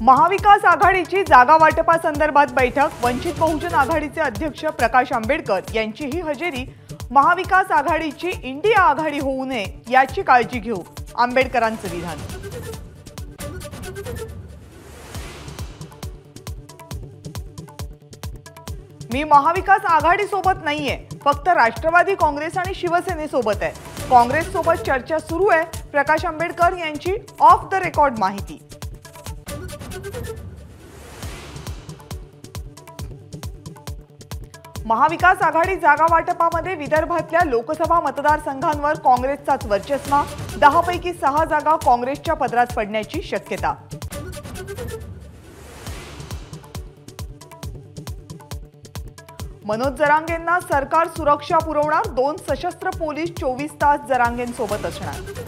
महाविकास आघाडीची जागा वाटपासंदर्भात बैठक। वंचित बहुजन आघाडीचे अध्यक्ष प्रकाश आंबेडकर यांचीही हजेरी। महाविकास आघाडीची इंडिया आघाडी होऊ नये याची काळजी घेऊ, आंबेडकरांचं विधान। मी महाविकास आघाडी सोबत नाहीये, फक्त राष्ट्रवादी काँग्रेस आणि शिवसेनेसोबत आहे। काँग्रेस सोबत चर्चा सुरू आहे, प्रकाश आंबेडकर यांची ऑफ द रेकॉर्ड माहिती। महाविकास आघाडी जागा वाटपामध्ये विदर्भातल्या लोकसभा मतदारसंघांवर काँग्रेसचाच वर्चस्व। 10 पैकी 6 जागा काँग्रेसच्या पदरात पडण्याची शक्यता। मनोज जरांगेंना सरकार सुरक्षा पुरवणार, 2 सशस्त्र पोलीस 24 तास जरांगेंसोबत असणार।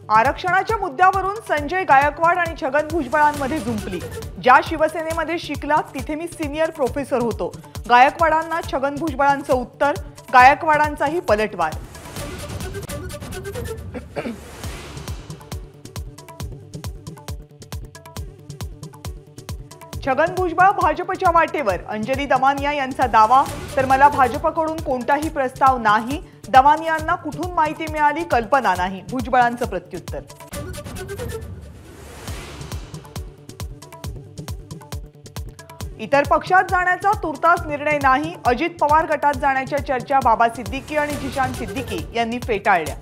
आरक्षणाच्या मुद्द्यावरून संजय गायकवाड आणि छगन भुजबळांमध्ये झुंपली। ज्या शिवसेनेमध्ये शिकला तिथे मी सिनियर प्रोफेसर होतो, गायकवाडांना छगन भुजबळांचं उत्तर। गायकवाडांचाही पलटवार। छगन भुजबळ भाजपच्या वाटेवर, अंजली दमानिया यांचा दावा। तर मला भाजपकडून कोणताही प्रस्ताव नाही, दमानियांना कुठून माहिती मिळाली कल्पना नाही, भुजबळांचं प्रत्युत्तर। इतर पक्षात जाण्याचा तुर्तास निर्णय नाही, अजित पवार गटात जाण्याच्या चर्चा बाबा सिद्दीकी आणि जिशान सिद्दीकी यांनी फेटाळल्या।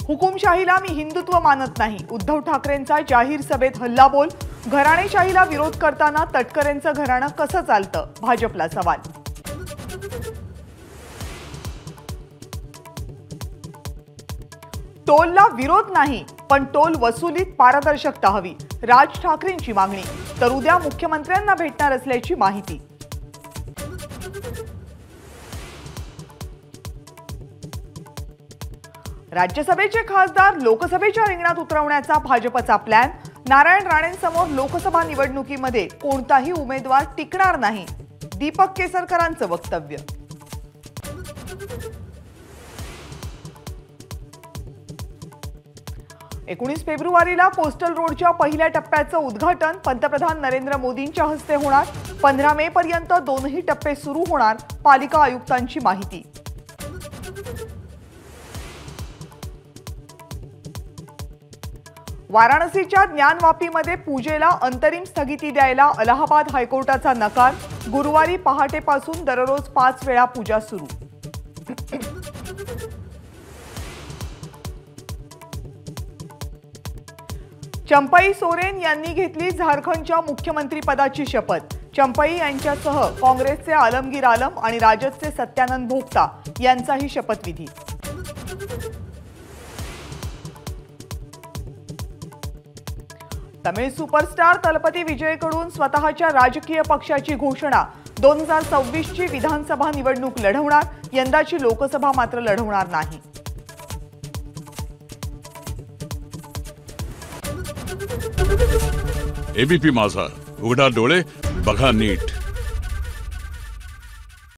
हुकुमशाहीला मी हिंदुत्व मानत नाही, उद्धव ठाकरेंचा जाहीर सभेत हल्लाबोल। घराणेशाहीला विरोध करताना तटकरेंचं घराणं कसं चालतं, भाजपला सवाल। टोलला विरोध नाही, पण टोल वसुलीत पारदर्शकता हवी, राज ठाकरेंची मागणी। तर उद्या मुख्यमंत्र्यांना भेटणार असल्याची माहिती। राज्यसभेचे खासदार लोकसभेच्या रिंगणात उतरवण्याचा भाजपचा प्लॅन। नारायण राणेंसमोर लोकसभा निवडणुकीमध्ये कोणताही उमेदवार टिकणार नाही, दीपक केसरकरांचं वक्तव्य। एकोणीस फेब्रुवारीला कोस्टल रोडच्या पहिल्या टप्प्याचं उद्घाटन पंतप्रधान नरेंद्र मोदींच्या हस्ते होणार। 15 मे पर्यंत 2ही टप्पे सुरू होणार, पालिका आयुक्तांची माहिती। वाराणसीच्या ज्ञानवापीमध्ये पूजेला अंतरिम स्थगिती द्यायला अलाहाबाद हायकोर्टाचा नकार। गुरुवारी पहाटेपासून दररोज 5 वेळा पूजा सुरू। चंपई सोरेन यांनी घेतली झारखंडच्या मुख्यमंत्री पदाची शपथ। चंपई यांच्यासह काँग्रेसचे आलमगीर आलम आणि राजदचे सत्यानंद भोक्ता यांचाही शपथविधी। तमिळ सुपरस्टार तलपती विजयकडून स्वतःच्या राजकीय पक्षाची घोषणा। 2026ची विधानसभा निवडणूक लढवणार, यंदाची लोकसभा मात्र लढवणार नाही। एबीपी माझा, उघडा डोळे बघा नीट।